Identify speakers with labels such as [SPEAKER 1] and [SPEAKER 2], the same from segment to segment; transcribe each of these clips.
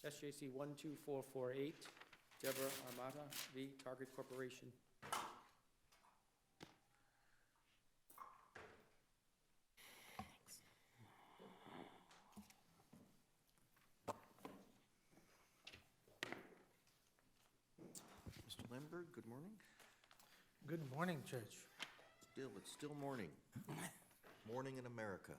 [SPEAKER 1] SJC-12448, Deborah Armata v. Target Corporation.
[SPEAKER 2] Mr. Lemberg, good morning.
[SPEAKER 3] Good morning, Judge.
[SPEAKER 2] It's still morning. Morning in America.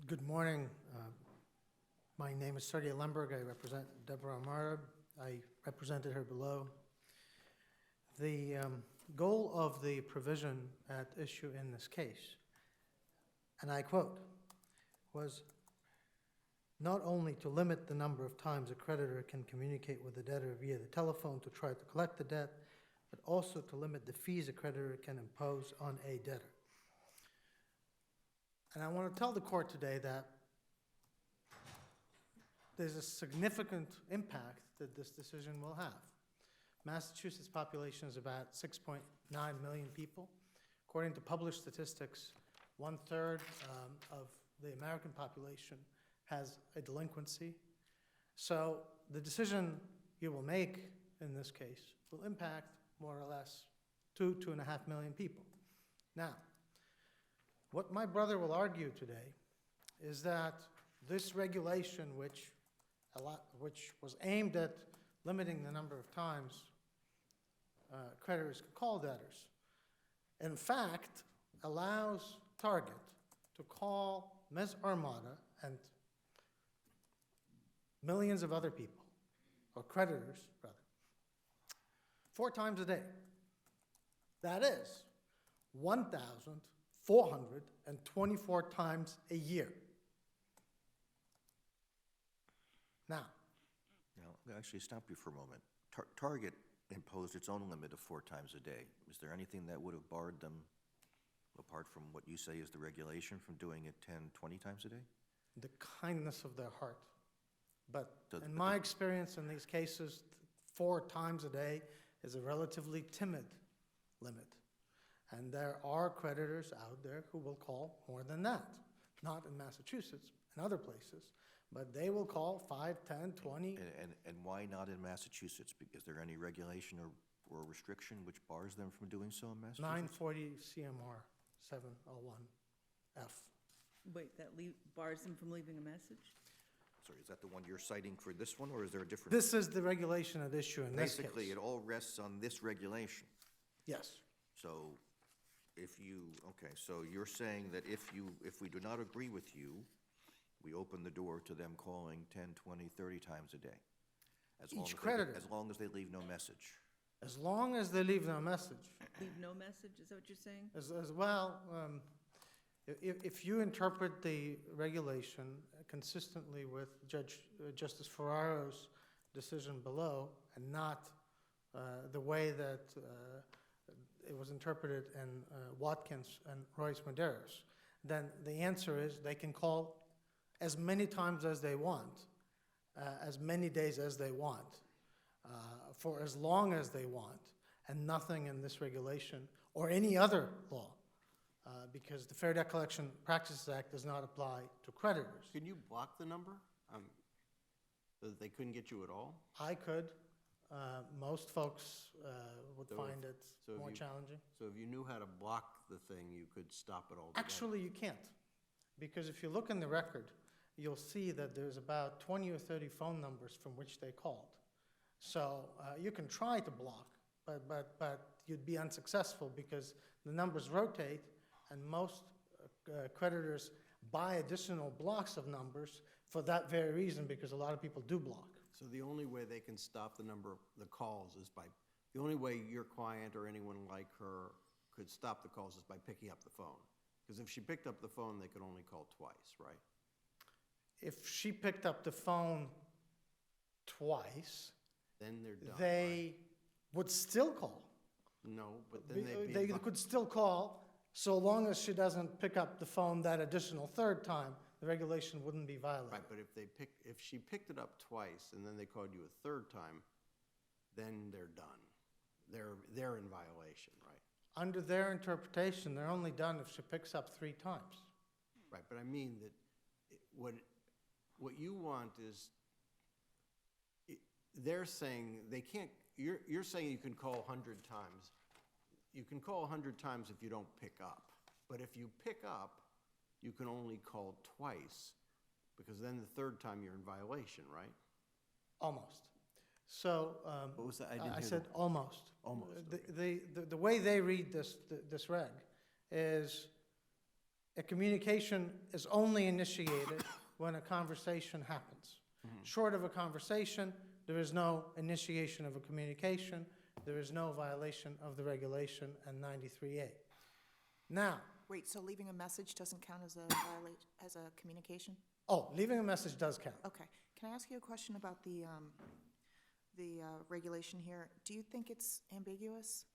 [SPEAKER 3] Good morning. My name is Sergey Lemberg. I represent Deborah Armata. I represented her below. The goal of the provision at issue in this case, and I quote, was not only to limit the number of times a creditor can communicate with the debtor via the telephone to try to collect the debt, but also to limit the fees a creditor can impose on a debtor. And I want to tell the court today that there's a significant impact that this decision will have. Massachusetts population is about 6.9 million people. According to published statistics, 1/3 of the American population has a delinquency. So the decision you will make in this case will impact more or less 2.5 million people. Now, what my brother will argue today is that this regulation, which was aimed at limiting the number of times creditors could call debtors, in fact allows Target to call Ms. Armata and millions of other people, or creditors rather, 4 times a day. That is 1,424 times a year. Now,
[SPEAKER 2] I'll actually stop you for a moment. Target imposed its own limit of 4 times a day. Is there anything that would have barred them, apart from what you say is the regulation, from doing it 10, 20 times a day?
[SPEAKER 3] the kindness of their heart. But in my experience in these cases, 4 times a day is a relatively timid limit. And there are creditors out there who will call more than that. Not in Massachusetts, in other places. But they will call 5, 10, 20.
[SPEAKER 2] And why not in Massachusetts? Is there any regulation or restriction which bars them from doing so in Massachusetts?
[SPEAKER 3] 940 CMR 701F.
[SPEAKER 4] Wait, that bars them from leaving a message?
[SPEAKER 2] Sorry, is that the one you're citing for this one, or is there a different?
[SPEAKER 3] This is the regulation at issue in this case.
[SPEAKER 2] Basically, it all rests on this regulation.
[SPEAKER 3] Yes.
[SPEAKER 2] So so you're saying that if we do not agree with you, we open the door to them calling 10, 20, 30 times a day?
[SPEAKER 3] Each creditor.
[SPEAKER 2] As long as they leave no message?
[SPEAKER 3] As long as they leave no message.
[SPEAKER 4] Leave no message, is that what you're saying?
[SPEAKER 3] As well, if you interpret the regulation consistently with Justice Ferraro's decision below, and not the way that it was interpreted in Watkins and Royce Medeiros, then the answer is they can call as many times as they want, as many days as they want, for as long as they want, and nothing in this regulation or any other law, because the Fair Debt Collection Practices Act does not apply to creditors.
[SPEAKER 5] Can you block the number so that they couldn't get you at all?
[SPEAKER 3] I could. Most folks would find it more challenging.
[SPEAKER 5] So if you knew how to block the thing, you could stop it altogether?
[SPEAKER 3] Actually, you can't. Because if you look in the record, you'll see that there's about 20 or 30 phone numbers from which they called. So you can try to block, but you'd be unsuccessful because the numbers rotate, and most creditors buy additional blocks of numbers for that very reason, because a lot of people do block.
[SPEAKER 5] So the only way they can stop the number of the calls is the only way your client or anyone like her could stop the calls is by picking up the phone. Because if she picked up the phone, they could only call twice, right?
[SPEAKER 3] If she picked up the phone twice,
[SPEAKER 5] then they're done.
[SPEAKER 3] They would still call.
[SPEAKER 5] No, but then
[SPEAKER 3] They could still call, so long as she doesn't pick up the phone that additional 3rd time, the regulation wouldn't be violated.
[SPEAKER 5] Right, but if she picked it up twice and then they called you a 3rd time, then they're done. They're in violation, right?
[SPEAKER 3] Under their interpretation, they're only done if she picks up 3 times.
[SPEAKER 5] Right, but I mean that what you want is, they're saying they can't, you're saying you can call 100 times. You can call 100 times if you don't pick up. But if you pick up, you can only call twice, because then the 3rd time you're in violation, right?
[SPEAKER 3] Almost. So,
[SPEAKER 5] What was that? I
[SPEAKER 3] I
[SPEAKER 5] didn't hear
[SPEAKER 3] said
[SPEAKER 5] the-
[SPEAKER 3] almost.
[SPEAKER 5] Almost,
[SPEAKER 3] The way they read this reg is a communication is only initiated when a conversation happens. Short of a conversation, there is no initiation of a communication, there is no violation of the regulation and 93A. Now,
[SPEAKER 6] Wait, so leaving a message doesn't count as as a communication?
[SPEAKER 3] leaving a message does count.
[SPEAKER 6] Okay. Can I ask you a question about the regulation here? Do you think it's ambiguous?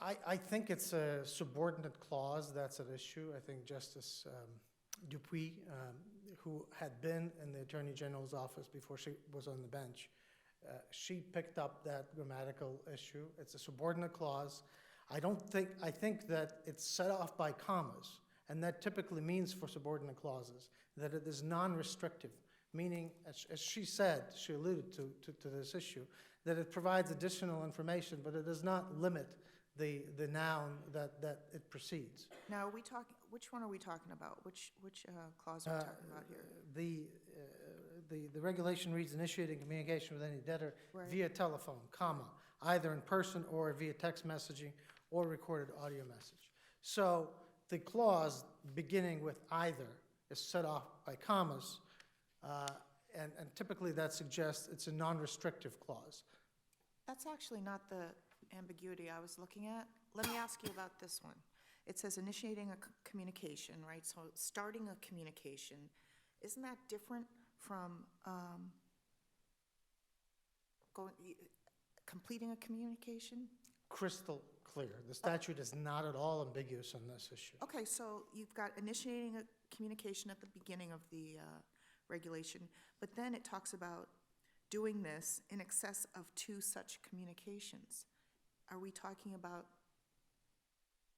[SPEAKER 3] I think it's a subordinate clause that's at issue. I think Justice Dupuis, who had been in the Attorney General's office before she was on the bench, she picked up that grammatical issue. It's a subordinate clause. I think that it's set off by commas, and that typically means for subordinate clauses that it is non-restrictive, meaning, as she said, she alluded to this issue, that it provides additional information, but it does not limit the noun that it precedes.
[SPEAKER 6] Now, are we talking, which one are we talking about? Which clause are we talking about here?
[SPEAKER 3] The regulation reads initiating communication with any debtor
[SPEAKER 6] Right.
[SPEAKER 3] via telephone, comma, either in person or via text messaging or recorded audio message. So the clause beginning with either is set off by commas, and typically that suggests it's a non-restrictive clause.
[SPEAKER 6] That's actually not the ambiguity I was looking at. Let me ask you about this one. It says initiating a communication, right? So starting a communication, isn't that different from completing a communication?
[SPEAKER 3] Crystal clear. The statute is not at all ambiguous on this issue.
[SPEAKER 6] Okay, so you've got initiating a communication at the beginning of the regulation, but then it talks about doing this in excess of 2 such communications. Are we talking about,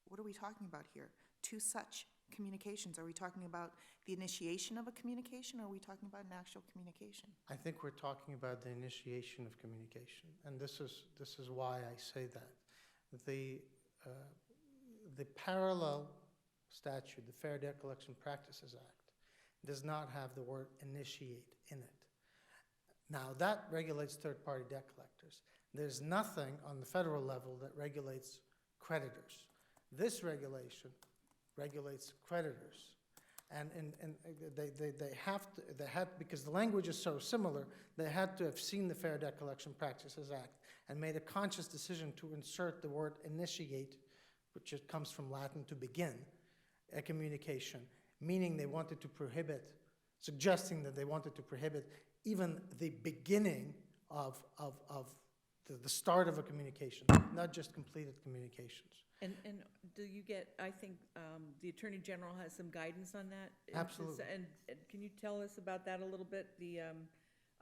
[SPEAKER 6] what are we talking about here? 2 such communications. Are we talking about the initiation of a communication, or are we talking about an actual communication?
[SPEAKER 3] I think we're talking about the initiation of communication, and this is why I say that. The parallel statute, the Fair Debt Collection Practices Act, does not have the word initiate in it. Now, that regulates third-party debt collectors. There's nothing on the federal level that regulates creditors. This regulation regulates creditors. And they had, because the language is so similar, they had to have seen the Fair Debt Collection Practices Act and made a conscious decision to insert the word initiate, which comes from Latin to begin, a communication, meaning they wanted to prohibit, suggesting that they wanted to prohibit even the beginning of the start of a communication, not just completed communications.
[SPEAKER 4] And do you get, I think the Attorney General has some guidance on that?
[SPEAKER 3] Absolutely.
[SPEAKER 4] And can you tell us about that a little bit, the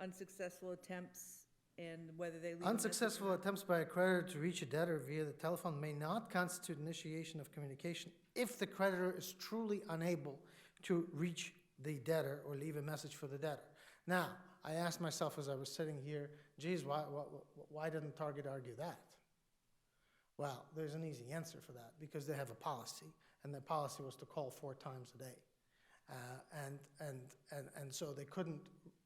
[SPEAKER 4] unsuccessful attempts and whether they leave a message or
[SPEAKER 3] Unsuccessful
[SPEAKER 4] not?
[SPEAKER 3] attempts by a creditor to reach a debtor via the telephone may not constitute initiation of communication if the creditor is truly unable to reach the debtor or leave a message for the debtor. Now, I asked myself as I was sitting here, geez, why didn't Target argue that? Well, there's an easy answer for that, because they have a policy, and their policy was to call 4 times a day. And so they couldn't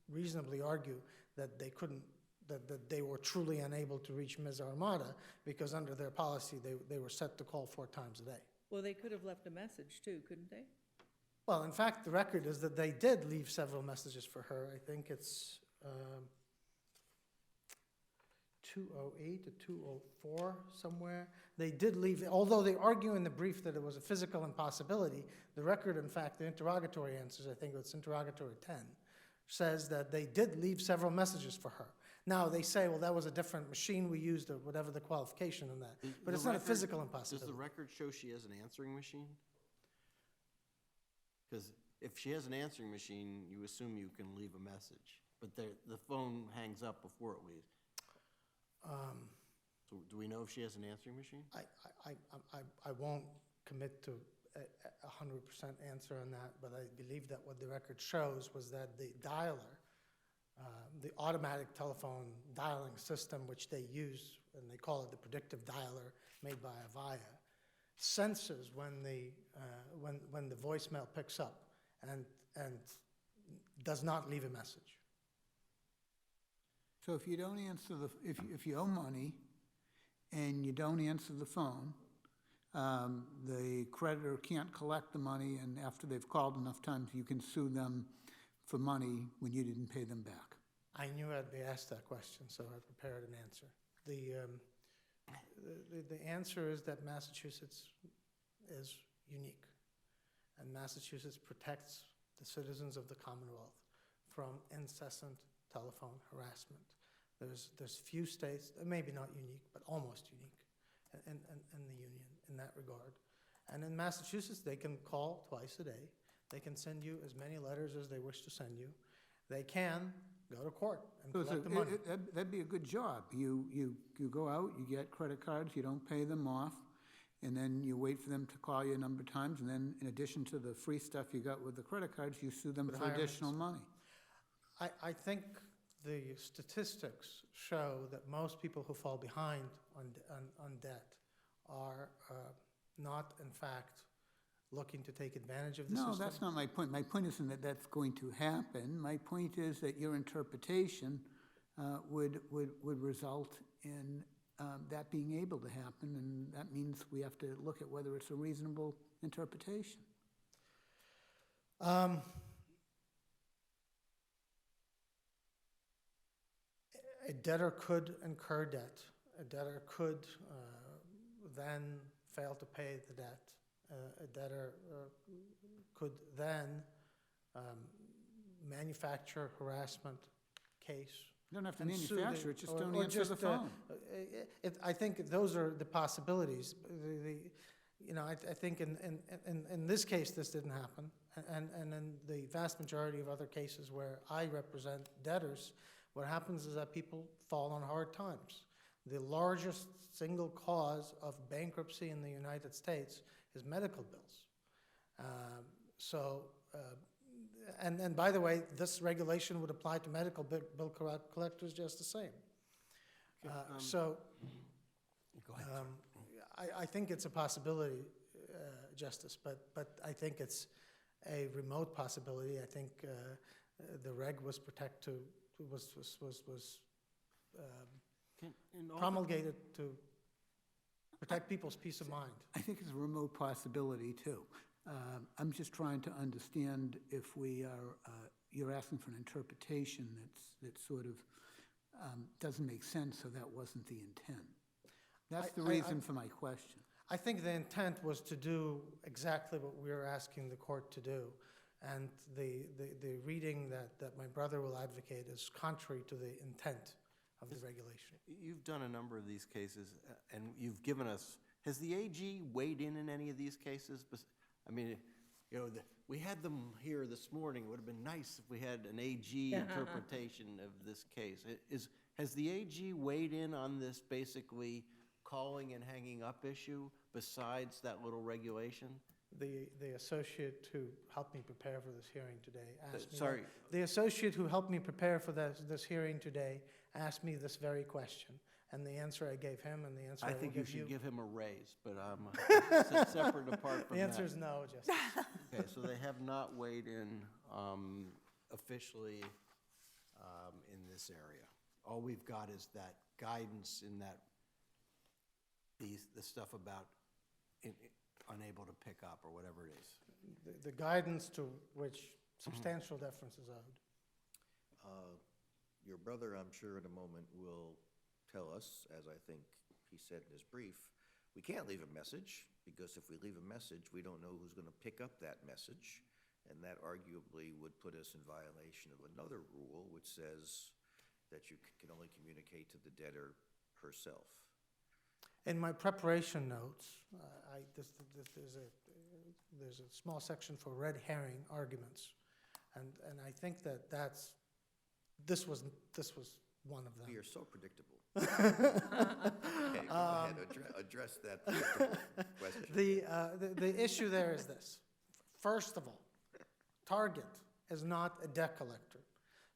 [SPEAKER 3] reasonably argue that they couldn't, that they were truly unable to reach Ms. Armata, because under their policy, they were set to call 4 times a day.
[SPEAKER 4] Well, they could have left a message too, couldn't they?
[SPEAKER 3] Well, in fact, the record is that they did leave several messages for her. I think it's 208 to 204 somewhere. They did leave, although they argue in the brief that it was a physical impossibility, the record, in fact, the interrogatory answers, I think it's interrogatory 10, says that they did leave several messages for her. Now, they say, well, that was a different machine we used, or whatever the qualification in that. But it's not a physical impossibility.
[SPEAKER 5] Does the record show she has an answering machine? Because if she has an answering machine, you assume you can leave a message, but the phone hangs up before it leaves. So So do we know if she has an answering machine?
[SPEAKER 3] I won't commit to a 100% answer on that, but I believe that what the record shows was that the dialer, the automatic telephone dialing system, which they use, and they call it the predictive dialer made by Avaya, senses when the voicemail picks up and does not leave a message.
[SPEAKER 7] So if you don't answer if you owe money and you don't answer the phone, the creditor can't collect the money, and after they've called enough times, you can sue them for money when you didn't pay them back.
[SPEAKER 3] I knew I'd be asked that question, so I prepared an answer. The answer is that Massachusetts is unique, and Massachusetts protects the citizens of the Commonwealth from incessant telephone harassment. There's few states, maybe not unique, but almost unique in the Union in that regard. And in Massachusetts, they can call twice a day. They can send you as many letters as they wish to send you. They can go to court and collect the money.
[SPEAKER 7] That'd be a good job. You go out, you get credit cards, you don't pay them off, and then you wait for them to call you a number of times, and then in addition to the free stuff you got with the credit cards, you sue them for additional money.
[SPEAKER 3] I think the statistics show that most people who fall behind on debt are not, in fact, looking to take advantage of the system.
[SPEAKER 7] No, that's not my point. My point isn't that that's going to happen. My point is that your interpretation would result in that being able to happen, and that means we have to look at whether it's a reasonable interpretation.
[SPEAKER 3] A debtor could incur debt. A debtor could then fail to pay the debt. A debtor could then manufacture harassment case.
[SPEAKER 7] You don't have to
[SPEAKER 3] and sue
[SPEAKER 7] manufacture it, just
[SPEAKER 3] or-
[SPEAKER 7] don't
[SPEAKER 3] or
[SPEAKER 7] answer
[SPEAKER 3] just,
[SPEAKER 7] the phone.
[SPEAKER 3] I think those are the possibilities. I think in this case, this didn't happen. And in the vast majority of other cases where I represent debtors, what happens is that people fall on hard times. The largest single cause of bankruptcy in the United States is medical bills. And by the way, this regulation would apply to medical bill collectors just the same.
[SPEAKER 5] Go ahead.
[SPEAKER 3] I think it's a possibility, Justice, but I think it's a remote possibility. I think the reg was promulgated to protect people's peace of mind.
[SPEAKER 7] I think it's a remote possibility, too. I'm just trying to understand if you're asking for an interpretation that sort of doesn't make sense, so that wasn't the intent. That's the reason for my question.
[SPEAKER 3] I think the intent was to do exactly what we were asking the court to do. And the reading that my brother will advocate is contrary to the intent of the regulation.
[SPEAKER 5] You've done a number of these cases, and you've given us, has the AG weighed in any of these cases? I mean, we had them here this morning. It would have been nice if we had an AG interpretation of this case. Has the AG weighed in on this basically calling and hanging up issue besides that little regulation?
[SPEAKER 3] The associate who helped me prepare for this hearing today asked me.
[SPEAKER 5] Sorry.
[SPEAKER 3] The associate who helped me prepare for this hearing today asked me this very question, and the answer I gave him and the answer I will
[SPEAKER 5] think you
[SPEAKER 3] give
[SPEAKER 5] should
[SPEAKER 3] you.
[SPEAKER 5] give him a raise, but separate and apart from
[SPEAKER 3] The
[SPEAKER 5] that.
[SPEAKER 3] answer is no, Justice.
[SPEAKER 5] Okay, so they have not weighed in officially in this area. All we've got is that guidance in that, the stuff about unable to pick up or whatever it is.
[SPEAKER 3] The guidance to which substantial deference is owed.
[SPEAKER 2] Your brother, I'm sure in a moment, will tell us, as I think he said in his brief, we can't leave a message, because if we leave a message, we don't know who's going to pick up that message, and that arguably would put us in violation of another rule, which says that you can only communicate to the debtor herself.
[SPEAKER 3] In my preparation notes, there's a small section for red herring arguments, and I think that this was one of them.
[SPEAKER 2] We are so predictable. Okay, go ahead, address that question.
[SPEAKER 3] The issue there is this. First of all, Target is not a debt collector.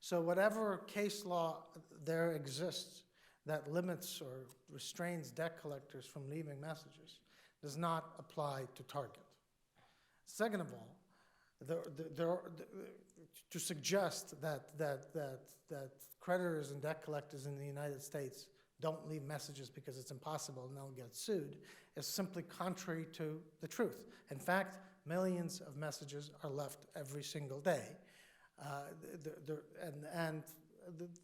[SPEAKER 3] So whatever case law there exists that limits or restrains debt collectors from leaving messages does not apply to Target. Second of all, to suggest that creditors and debt collectors in the United States don't leave messages because it's impossible and they'll get sued is simply contrary to the truth. In fact, millions of messages are left every single day. And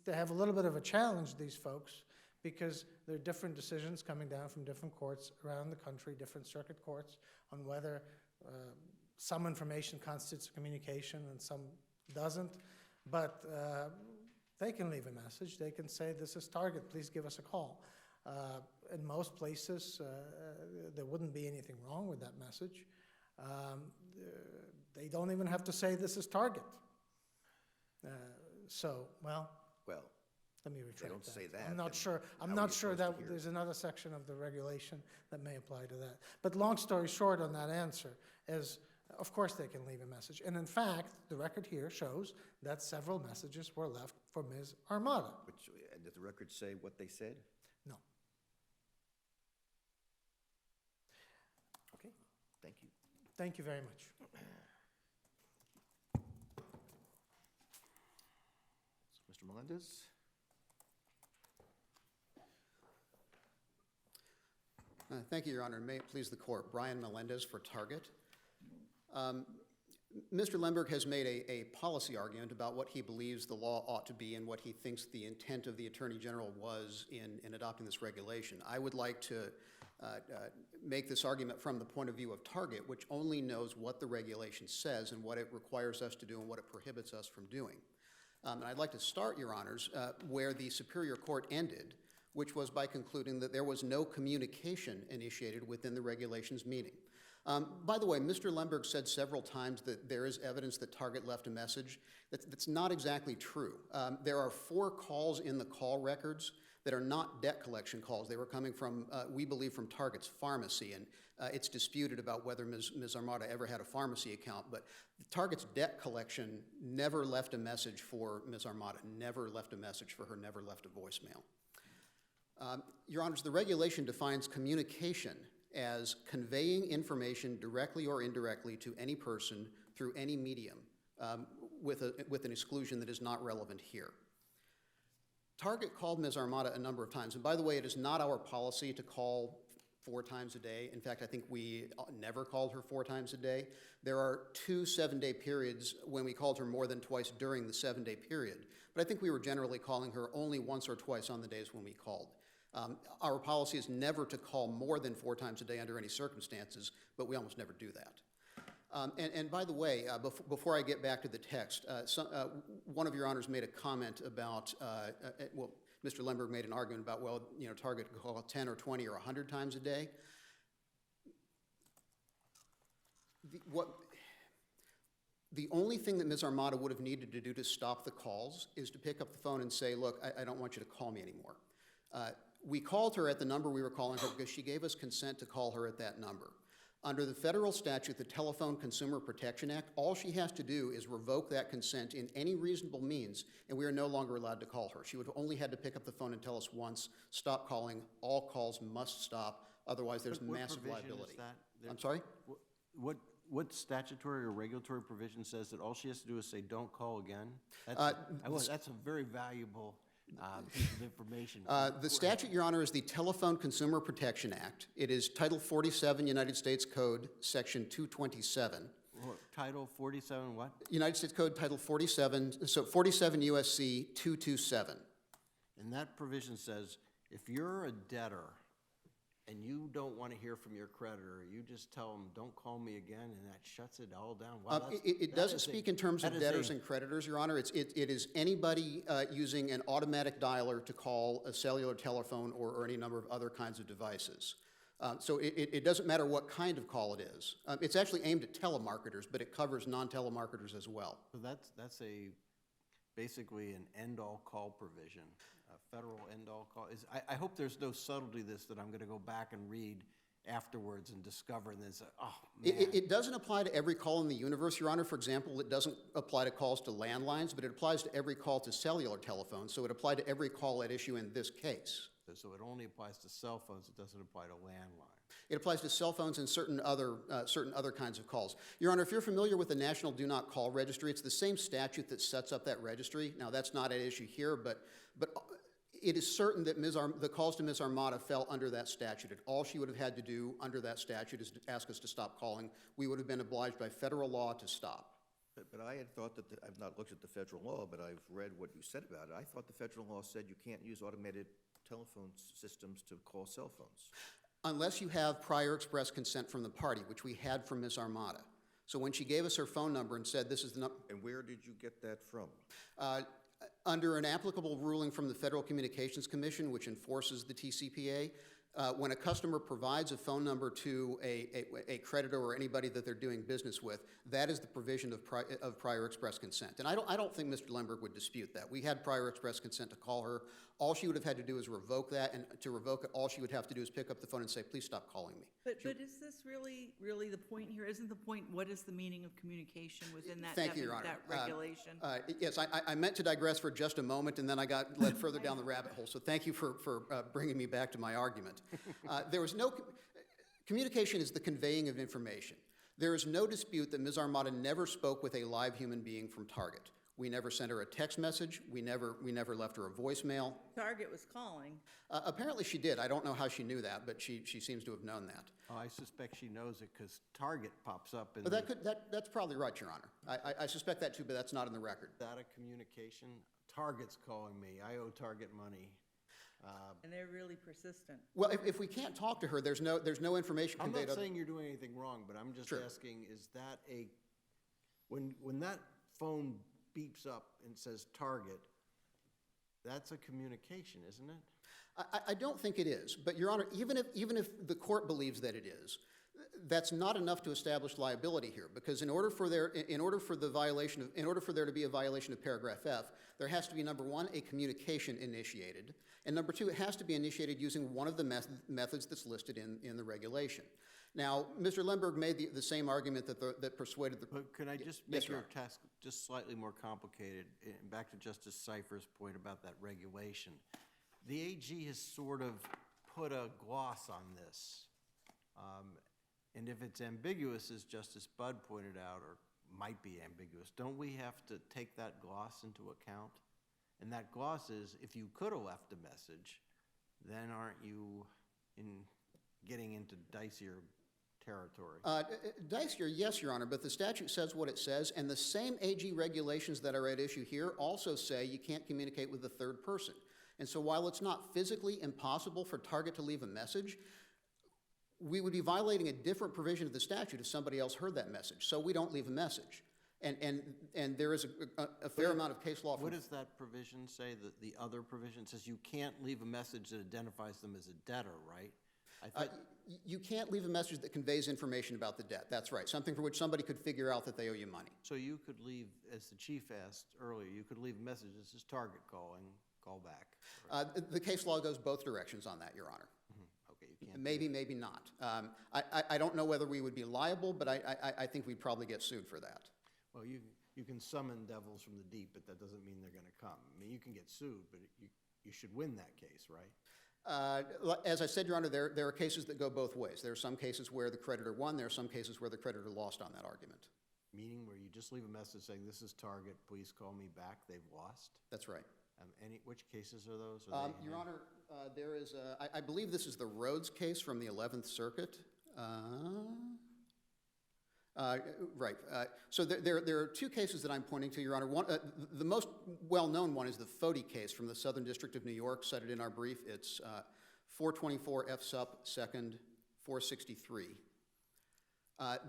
[SPEAKER 3] they have a little bit of a challenge, these folks, because there are different decisions coming down from different courts around the country, different circuit courts, on whether some information constitutes communication and some doesn't. But they can leave a message. They can say, this is Target, please give us a call. In most places, there wouldn't be anything wrong with that message. They don't even have to say, this is Target. Well, let me retract that.
[SPEAKER 2] They don't say that.
[SPEAKER 3] I'm not
[SPEAKER 2] then
[SPEAKER 3] sure. I'm
[SPEAKER 2] how are
[SPEAKER 3] not
[SPEAKER 2] you
[SPEAKER 3] sure
[SPEAKER 2] supposed
[SPEAKER 3] that
[SPEAKER 2] to hear?
[SPEAKER 3] there's another section of the regulation that may apply to that. But long story short on that answer is, of course they can leave a message. And in fact, the record here shows that several messages were left for Ms. Armata.
[SPEAKER 2] And did the record say what they said?
[SPEAKER 3] No.
[SPEAKER 2] Okay, thank you.
[SPEAKER 3] Thank you very much.
[SPEAKER 2] Mr. Melendez?
[SPEAKER 8] Thank you, Your Honor. May it please the Court. Brian Melendez for Target. Mr. Lemberg has made a policy argument about what he believes the law ought to be and what he thinks the intent of the Attorney General was in adopting this regulation. I would like to make this argument from the point of view of Target, which only knows what the regulation says and what it requires us to do and what it prohibits us from doing. And I'd like to start, Your Honors, where the Superior Court ended, which was by concluding that there was no communication initiated within the regulations meeting. By the way, Mr. Lemberg said several times that there is evidence that Target left a message. That's not exactly true. There are 4 calls in the call records that are not debt collection calls. They were coming from, we believe, from Target's pharmacy, and it's disputed about whether Ms. Armata ever had a pharmacy account, but Target's debt collection never left a message for Ms. Armata, never left a message for her, never left a voicemail. Your Honors, the regulation defines communication as conveying information directly or indirectly to any person through any medium, with an exclusion that is not relevant here. Target called Ms. Armata a number of times, and by the way, it is not our policy to call 4 times a day. In fact, I think we never called her 4 times a day. There are 2 7-day periods when we called her more than twice during the 7-day period, but I think we were generally calling her only once or twice on the days when we called. Our policy is never to call more than 4 times a day under any circumstances, but we almost never do that. And by the way, before I get back to the text, one of your honors made a comment about, well, Mr. Lemberg made an argument about, well, you know, Target could call 10 or 20 or 100 times a day. The only thing that Ms. Armata would have needed to do to stop the calls is to pick up the phone and say, look, I don't want you to call me anymore. We called her at the number we were calling her because she gave us consent to call her at that number. Under the federal statute, the Telephone Consumer Protection Act, all she has to do is revoke that consent in any reasonable means, and we are no longer allowed to call her. She would have only had to pick up the phone and tell us once, stop calling, all calls must stop, otherwise there's massive liability. I'm sorry?
[SPEAKER 5] What statutory or regulatory provision says that all she has to do is say, don't call again? That's a very valuable piece of information.
[SPEAKER 8] The statute, Your Honor, is the Telephone Consumer Protection Act. It is Title 47, United States Code, Section 227.
[SPEAKER 5] Title 47 what?
[SPEAKER 8] United States Code, Title 47, so 47 U.S.C. 227.
[SPEAKER 5] And that provision says, if you're a debtor and you don't want to hear from your creditor, you just tell them, don't call me again, and that shuts it all down. Wow,
[SPEAKER 8] It doesn't speak in terms of debtors and creditors, Your Honor. It is anybody using an automatic dialer to call a cellular telephone or any number of other kinds of devices. So it doesn't matter what kind of call it is. It's actually aimed at telemarketers, but it covers non-telemarketers as well.
[SPEAKER 5] So that's basically an end-all call provision, federal end-all call? I hope there's no subtlety to this that I'm gonna go back and read afterwards and discover, and then say, oh, man.
[SPEAKER 8] It doesn't apply to every call in the universe, Your Honor. For example, it doesn't apply to calls to landlines, but it applies to every call to cellular telephones, so it applied to every call at issue in this case.
[SPEAKER 5] So it only applies to cell phones, it doesn't apply to landline.
[SPEAKER 8] It applies to cell phones and certain other kinds of calls. Your Honor, if you're familiar with the National Do Not Call Registry, it's the same statute that sets up that registry. Now, that's not at issue here, but it is certain that the calls to Ms. Armata fell under that statute. And all she would have had to do under that statute is to ask us to stop calling. We would have been obliged by federal law to stop.
[SPEAKER 2] But I had thought that, I've not looked at the federal law, but I've read what you said about it. I thought the federal law said you can't use automated telephone systems to call cell phones.
[SPEAKER 8] Unless you have prior express consent from the party, which we had from Ms. Armata. So when she gave us her phone number and said, this is the number.
[SPEAKER 2] And where did you get that from?
[SPEAKER 8] Under an applicable ruling from the Federal Communications Commission, which enforces the TCPA, when a customer provides a phone number to a creditor or anybody that they're doing business with, that is the provision of prior express consent. And I don't think Mr. Lemberg would dispute that. We had prior express consent to call her. All she would have had to do is revoke that, and to revoke it, all she would have to do is pick up the phone and say, please stop calling me.
[SPEAKER 4] But is this really the point here? Isn't the point, what is the meaning of communication within that,
[SPEAKER 8] Thank you, Your Honor.
[SPEAKER 4] that regulation?
[SPEAKER 8] Yes, I meant to digress for just a moment, and then I got led further down the rabbit hole. So thank you for bringing me back to my argument. There was no communication is the conveying of information. There is no dispute that Ms. Armata never spoke with a live human being from Target. We never sent her a text message. We never left her a voicemail.
[SPEAKER 4] Target was calling.
[SPEAKER 8] Apparently she did. I don't know how she knew that, but she seems to have known that.
[SPEAKER 5] Oh, I suspect she knows it because Target pops up in
[SPEAKER 8] But that's probably right, Your Honor. I suspect that too, but that's not in the record.
[SPEAKER 5] data communication. Target's calling me. I owe Target money.
[SPEAKER 4] And they're really persistent.
[SPEAKER 8] Well, if we can't talk to her, there's no information
[SPEAKER 5] I'm
[SPEAKER 8] conveyed.
[SPEAKER 5] not saying you're doing anything wrong, but I'm just
[SPEAKER 8] Sure.
[SPEAKER 5] asking, is that when that phone beeps up and says Target, that's a communication, isn't it?
[SPEAKER 8] I don't think it is, but Your Honor, even if the court believes that it is, that's not enough to establish liability here, because in order for there to be a violation of paragraph F, there has to be, number one, a communication initiated, and number two, it has to be initiated using one of the methods that's listed in the regulation. Now, Mr. Lemberg made the same argument that persuaded the...
[SPEAKER 5] But could I just
[SPEAKER 8] Yes,
[SPEAKER 5] make
[SPEAKER 8] Your
[SPEAKER 5] your task just slightly more complicated? And back to Justice Cypher's point about that regulation. The AG has sort of put a gloss on this. And if it's ambiguous, as Justice Budd pointed out, or might be ambiguous, don't we have to take that gloss into account? And that gloss is, if you could have left a message, then aren't you getting into dicier territory?
[SPEAKER 8] Dicier, yes, Your Honor, but the statute says what it says, and the same AG regulations that are at issue here also say you can't communicate with a third person. And so while it's not physically impossible for Target to leave a message, we would be violating a different provision of the statute if somebody else heard that message. So we don't leave a message. And there is a fair amount of case law.
[SPEAKER 5] What does that provision say, the other provision? Says you can't leave a message that identifies them as a debtor, right?
[SPEAKER 8] You can't leave a message that conveys information about the debt. That's right. Something for which somebody could figure out that they owe you money.
[SPEAKER 5] So you could leave, as the chief asked earlier, you could leave a message that says Target calling, call back. Right?
[SPEAKER 8] The case law goes both directions on that, Your Honor.
[SPEAKER 5] Okay, you can't.
[SPEAKER 8] Maybe, maybe not. I don't know whether we would be liable, but I think we'd probably get sued for that.
[SPEAKER 5] Well, you can summon devils from the deep, but that doesn't mean they're going to come. I mean, you can get sued, but you should win that case, right?
[SPEAKER 8] As I said, Your Honor, there are cases that go both ways. There are some cases where the creditor won. There are some cases where the creditor lost on that argument.
[SPEAKER 5] Meaning where you just leave a message saying, this is Target, please call me back, they've lost?
[SPEAKER 8] That's right.
[SPEAKER 5] Which cases are those?
[SPEAKER 8] Your Honor, there is, I believe this is the Rhodes case from the 11th Circuit. Right. So there are two cases that I'm pointing to, Your Honor. One, the most well-known one is the Foti case from the Southern District of New York, cited in our brief. It's 424 F Sup 2nd 463.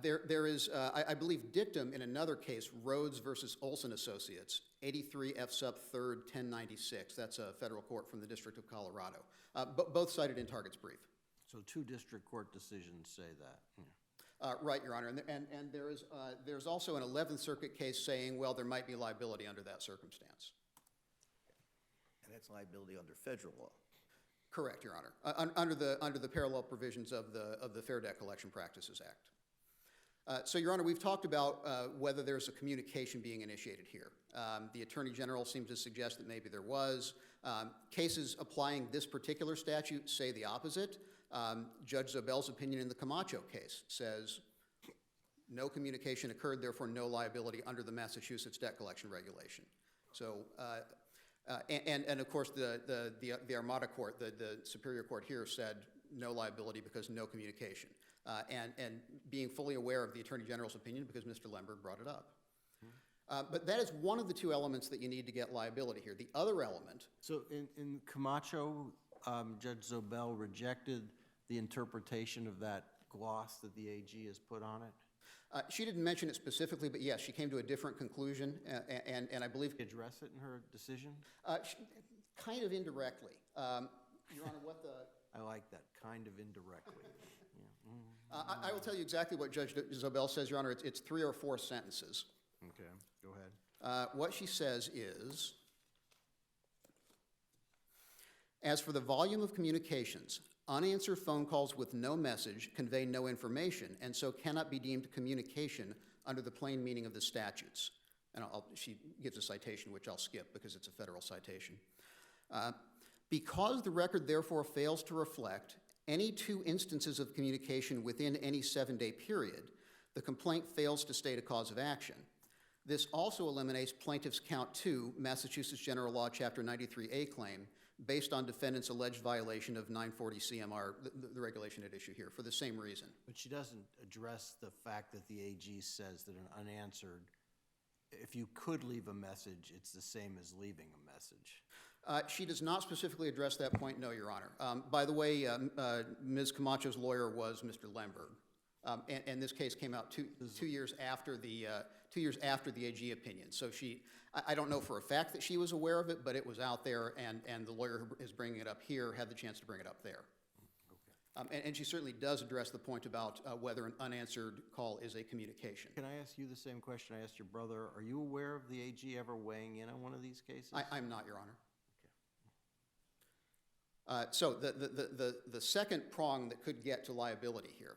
[SPEAKER 8] There is, I believe, dictum in another case, Rhodes versus Olson Associates, 83 F Sup 3rd 1096. That's a federal court from the District of Colorado. Both cited in Target's brief.
[SPEAKER 5] So two district court decisions say that.
[SPEAKER 8] Right, Your Honor, and there's also an 11th Circuit case saying, well, there might be liability under that circumstance.
[SPEAKER 2] And that's liability under federal law.
[SPEAKER 8] Correct, Your Honor, under the parallel provisions of the Fair Debt Collection Practices Act. So, Your Honor, we've talked about whether there's a communication being initiated here. The Attorney General seemed to suggest that maybe there was. Cases applying this particular statute say the opposite. Judge Zobel's opinion in the Camacho case says no communication occurred, therefore no liability under the Massachusetts debt collection regulation. So, and of course, the Armata court, the Superior Court here said no liability because no communication. And being fully aware of the Attorney General's opinion because Mr. Lemberg brought it up. But that is one of the two elements that you need to get liability here. The other element.
[SPEAKER 5] So in Camacho, Judge Zobel rejected the interpretation of that gloss that the AG has put on it?
[SPEAKER 8] She didn't mention it specifically, but yes, she came to a different conclusion, and I believe.
[SPEAKER 5] Address it in her decision?
[SPEAKER 8] Kind of indirectly. Your Honor, what the.
[SPEAKER 5] I like that, kind of indirectly. Yeah.
[SPEAKER 8] I will tell you exactly what Judge Zobel says, Your Honor. It's 3 or 4 sentences.
[SPEAKER 5] Okay, go ahead.
[SPEAKER 8] What she says is, as for the volume of communications, unanswered phone calls with no message convey no information and so cannot be deemed communication under the plain meaning of the statutes. And she gives a citation, which I'll skip because it's a federal citation. Because the record therefore fails to reflect any 2 instances of communication within any 7-day period, the complaint fails to state a cause of action. This also eliminates plaintiff's count 2, Massachusetts General Law, Chapter 93A claim, based on defendant's alleged violation of 940 CMR, the regulation at issue here, for the same reason.
[SPEAKER 5] But she doesn't address the fact that the AG says that an unanswered, if you could leave a message, it's the same as leaving a message.
[SPEAKER 8] She does not specifically address that point, no, Your Honor. By the way, Ms. Camacho's lawyer was Mr. Lemberg. And this case came out two years after the AG opinion. So I don't know for a fact that she was aware of it, but it was out there, and the lawyer who is bringing it up here had the chance to bring it up there. Okay. And she certainly does address the point about whether an unanswered call is a communication.
[SPEAKER 5] Can I ask you the same question I asked your brother? Are you aware of the AG ever weighing in on one of these cases?
[SPEAKER 8] I'm not, Your Honor. Okay. So the second prong that could get to liability here,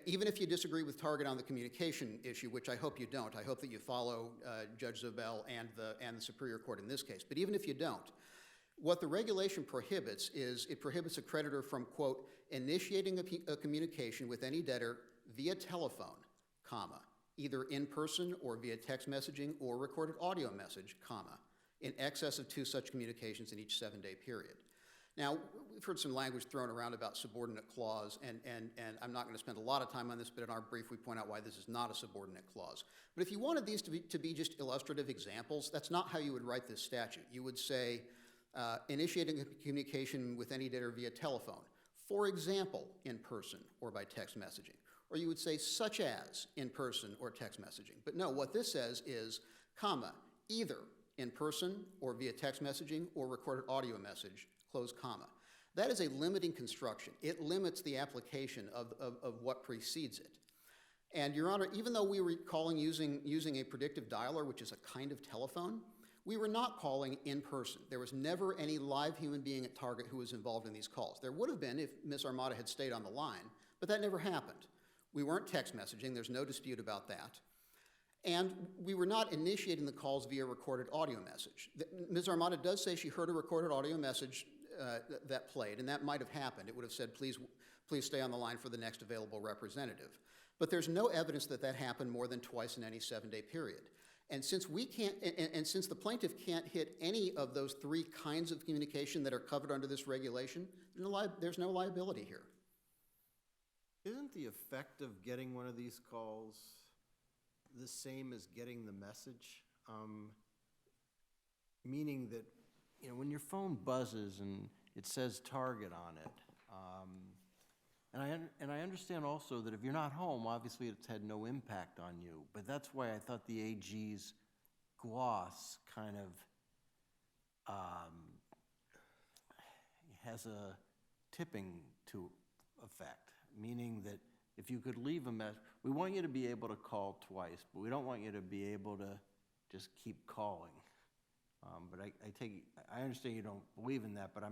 [SPEAKER 8] even if you disagree with Target on the communication issue, which I hope you don't, I hope that you follow Judge Zobel and the Superior Court in this case, but even if you don't, what the regulation prohibits is it prohibits a creditor from, quote, initiating a communication with any debtor via telephone, comma, either in person or via text messaging or recorded audio message, comma, in excess of 2 such communications in each 7-day period. Now, we've heard some language thrown around about subordinate clause, and I'm not going to spend a lot of time on this, but in our brief we point out why this is not a subordinate clause. But if you wanted these to be just illustrative examples, that's not how you would write this statute. You would say, initiating a communication with any debtor via telephone, for example, in person or by text messaging. Or you would say, such as in person or text messaging. But no, what this says is, comma, either in person or via text messaging or recorded audio message, close comma. That is a limiting construction. It limits the application of what precedes it. And Your Honor, even though we were calling using a predictive dialer, which is a kind of telephone, we were not calling in person. There was never any live human being at Target who was involved in these calls. There would have been if Ms. Armata had stayed on the line, but that never happened. We weren't text messaging. There's no dispute about that. And we were not initiating the calls via recorded audio message. Ms. Armata does say she heard a recorded audio message that played, and that might have happened. It would have said, please stay on the line for the next available representative. But there's no evidence that that happened more than twice in any 7-day period. And since we can't, and since the plaintiff can't hit any of those 3 kinds of communication that are covered under this regulation, there's no liability here.
[SPEAKER 5] Isn't the effect of getting one of these calls the same as getting the message? Meaning that, you know, when your phone buzzes and it says Target on it, and I understand also that if you're not home, obviously it's had no impact on you, but that's why I thought the AG's gloss kind of has a tipping to effect, meaning that if you could leave a message, we want you to be able to call twice, but we don't want you to be able to just keep calling. But I understand you don't believe in that, but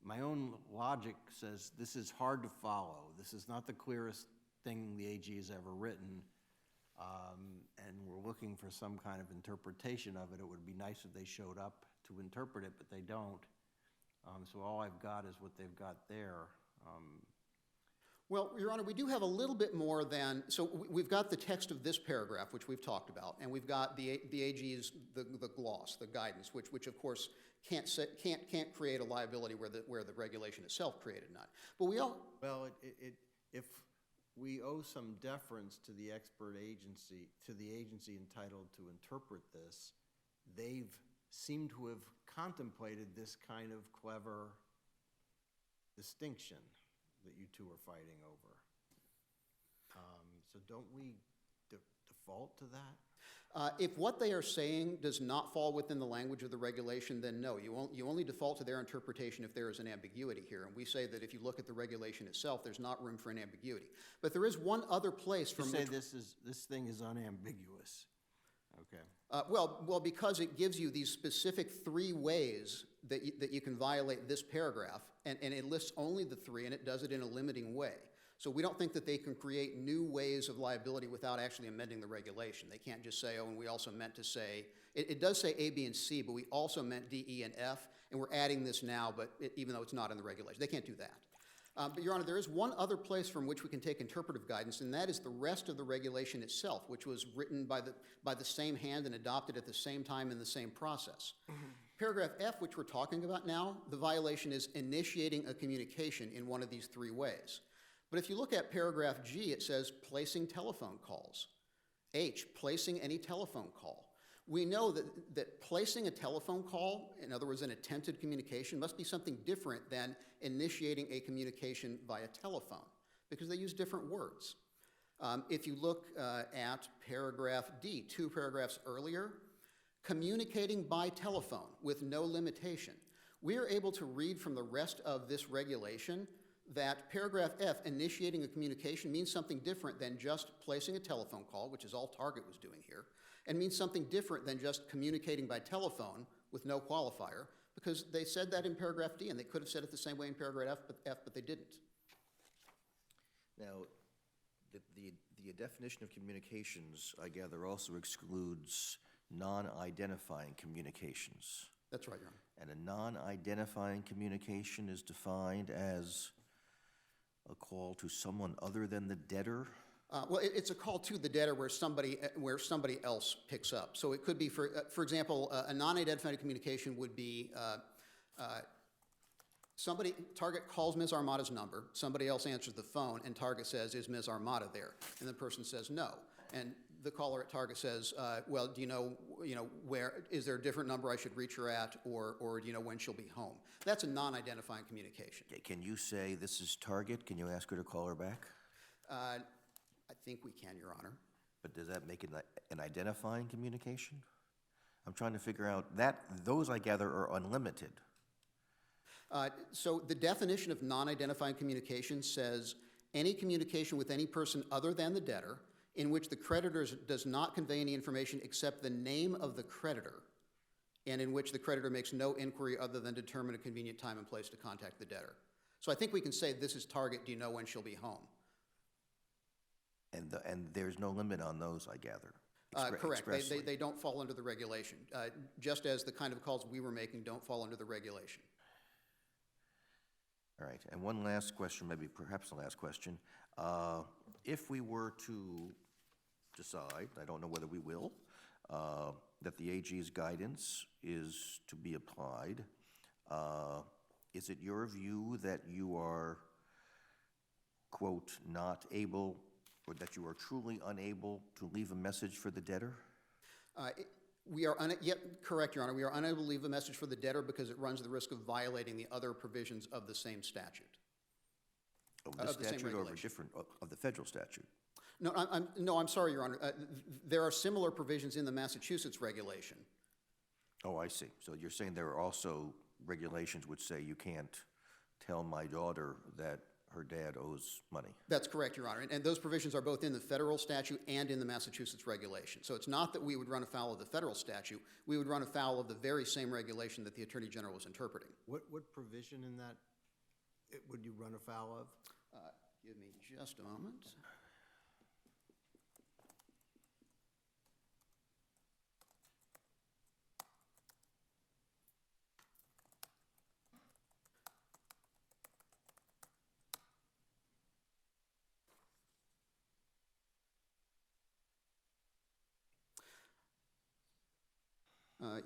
[SPEAKER 5] my own logic says this is hard to follow. This is not the clearest thing the AG has ever written, and we're looking for some kind of interpretation of it. It would be nice if they showed up to interpret it, but they don't. So all I've got is what they've got there.
[SPEAKER 8] Well, Your Honor, we do have a little bit more than, so we've got the text of this paragraph, which we've talked about, and we've got the AG's, the gloss, the guidance, which of course can't create a liability where the regulation itself created none. But we all...
[SPEAKER 5] Well, if we owe some deference to the expert agency, to the agency entitled to interpret this, they've seemed to have contemplated this kind of clever distinction that you two are fighting over. So don't we default to that?
[SPEAKER 8] If what they are saying does not fall within the language of the regulation, then no. You only default to their interpretation if there is an ambiguity here. And we say that if you look at the regulation itself, there's not room for an ambiguity. But there is one other place from
[SPEAKER 5] You say
[SPEAKER 8] which...
[SPEAKER 5] this thing is unambiguous. Okay.
[SPEAKER 8] Well, because it gives you these specific 3 ways that you can violate this paragraph, and it lists only the 3, and it does it in a limiting way. So we don't think that they can create new ways of liability without actually amending the regulation. They can't just say, oh, and we also meant to say, it does say A, B, and C, but we also meant D, E, and F, and we're adding this now, but even though it's not in the regulation. They can't do that. But, Your Honor, there is one other place from which we can take interpretive guidance, and that is the rest of the regulation itself, which was written by the same hand and adopted at the same time in the same process. Paragraph F, which we're talking about now, the violation is initiating a communication in one of these 3 ways. But if you look at paragraph G, it says placing telephone calls. H, placing any telephone call. We know that placing a telephone call, in other words, an attempted communication, must be something different than initiating a communication via telephone, because they use different words. If you look at paragraph D, 2 paragraphs earlier, communicating by telephone with no limitation, we are able to read from the rest of this regulation that paragraph F, initiating a communication, means something different than just placing a telephone call, which is all Target was doing here, and means something different than just communicating by telephone with no qualifier, because they said that in paragraph D, and they could have said it the same way in paragraph F, but they didn't.
[SPEAKER 2] Now, the definition of communications, I gather, also excludes non-identifying communications.
[SPEAKER 8] That's right, Your Honor.
[SPEAKER 2] And a non-identifying communication is defined as a call to someone other than the debtor?
[SPEAKER 8] Well, it's a call to the debtor where somebody else picks up. So it could be, for example, a non-identified communication would be Target calls Ms. Armata's number, somebody else answers the phone, and Target says, is Ms. Armata there? And the person says no. And the caller at Target says, well, do you know where, is there a different number I should reach her at, or do you know when she'll be home? That's a non-identifying communication.
[SPEAKER 2] Okay, can you say, this is Target? Can you ask her to call her back?
[SPEAKER 8] I think we can, Your Honor.
[SPEAKER 2] But does that make it an identifying communication? I'm trying to figure out that, those I gather are unlimited.
[SPEAKER 8] So the definition of non-identifying communication says any communication with any person other than the debtor in which the creditor does not convey any information except the name of the creditor, and in which the creditor makes no inquiry other than determine a convenient time and place to contact the debtor. So I think we can say, this is Target, do you know when she'll be home?
[SPEAKER 2] And there's no limit on those, I gather.
[SPEAKER 8] Correct. They don't fall under the regulation, just as the kind of calls we were making don't fall under the regulation.
[SPEAKER 2] All right, and one last question, maybe perhaps the last question. If we were to decide, I don't know whether we will, that the AG's guidance is to be applied, is it your view that you are, quote, not able, or that you are truly unable to leave a message for the debtor?
[SPEAKER 8] We are, correct, Your Honor. We are unable to leave a message for the debtor because it runs the risk of violating the other provisions of the same statute.
[SPEAKER 2] Of the statute or of the federal statute?
[SPEAKER 8] No, I'm sorry, Your Honor. There are similar provisions in the Massachusetts regulation.
[SPEAKER 2] Oh, I see. So you're saying there are also regulations which say you can't tell my daughter that her dad owes money.
[SPEAKER 8] That's correct, Your Honor. And those provisions are both in the federal statute and in the Massachusetts regulation. So it's not that we would run afoul of the federal statute. We would run afoul of the very same regulation that the Attorney General was interpreting.
[SPEAKER 5] What provision in that would you run afoul of?
[SPEAKER 8] Give me just a moment.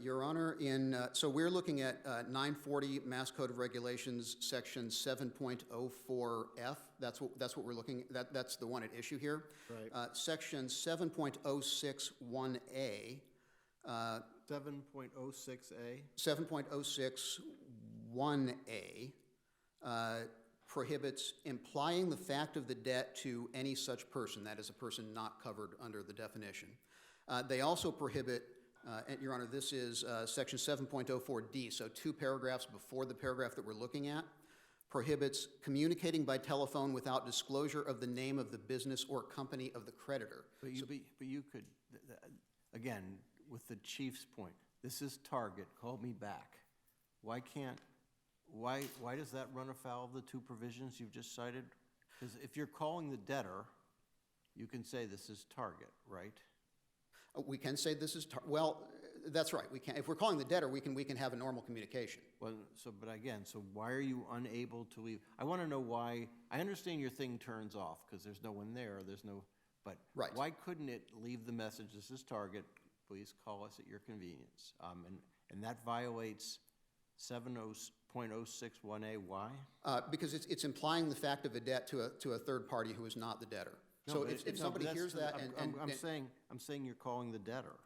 [SPEAKER 8] Your Honor, so we're looking at 940 Mass Code of Regulations, Section 7.04F. That's what we're looking at. That's the one at issue here.
[SPEAKER 5] Right.
[SPEAKER 8] Section 7.061A.
[SPEAKER 5] 7.06A?
[SPEAKER 8] 7.061A prohibits implying the fact of the debt to any such person, that is a person not covered under the definition. They also prohibit, and Your Honor, this is Section 7.04D, so 2 paragraphs before the paragraph that we're looking at, prohibits communicating by telephone without disclosure of the name of the business or company of the creditor.
[SPEAKER 5] But you could, again, with the chief's point, this is Target, call me back. Why does that run afoul of the 2 provisions you've just cited? Because if you're calling the debtor, you can say this is Target, right?
[SPEAKER 8] We can say this is, well, that's right. We can, if we're calling the debtor, we can have a normal communication.
[SPEAKER 5] Well, but again, so why are you unable to leave? I want to know why. I understand your thing turns off because there's no one there. But
[SPEAKER 8] right.
[SPEAKER 5] Why couldn't it leave the message, this is Target, please call us at your convenience? And that violates 70.061A. Why?
[SPEAKER 8] Because it's implying the fact of a debt to a third party who is not the debtor.
[SPEAKER 5] No,
[SPEAKER 8] So
[SPEAKER 5] but
[SPEAKER 8] if somebody hears that
[SPEAKER 5] I'm saying you're calling the debtor.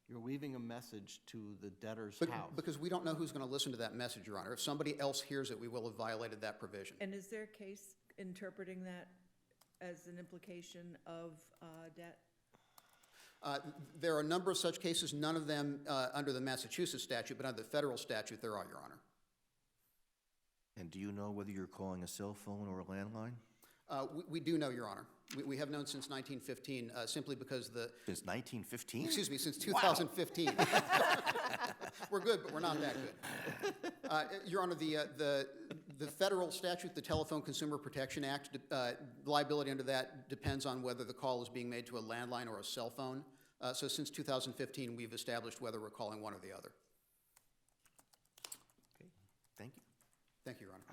[SPEAKER 5] You're leaving a message to the debtor's house.
[SPEAKER 8] Because we don't know who's going to listen to that message, Your Honor. If somebody else hears it, we will have violated that provision.
[SPEAKER 4] And is there a case interpreting that as an implication of debt?
[SPEAKER 8] There are a number of such cases, none of them under the Massachusetts statute, but under the federal statute, there are, Your Honor.
[SPEAKER 2] And do you know whether you're calling a cell phone or a landline?
[SPEAKER 8] We do know, Your Honor. We have known since 1915, simply because
[SPEAKER 2] Since 1915?
[SPEAKER 8] Excuse me, since 2015. We're good, but we're not that good. Your Honor, the federal statute, the Telephone Consumer Protection Act, liability under that depends on whether the call is being made to a landline or a cell phone. So since 2015, we've established whether we're calling one or the other.
[SPEAKER 2] Okay, thank you.
[SPEAKER 8] Thank you, Your Honor.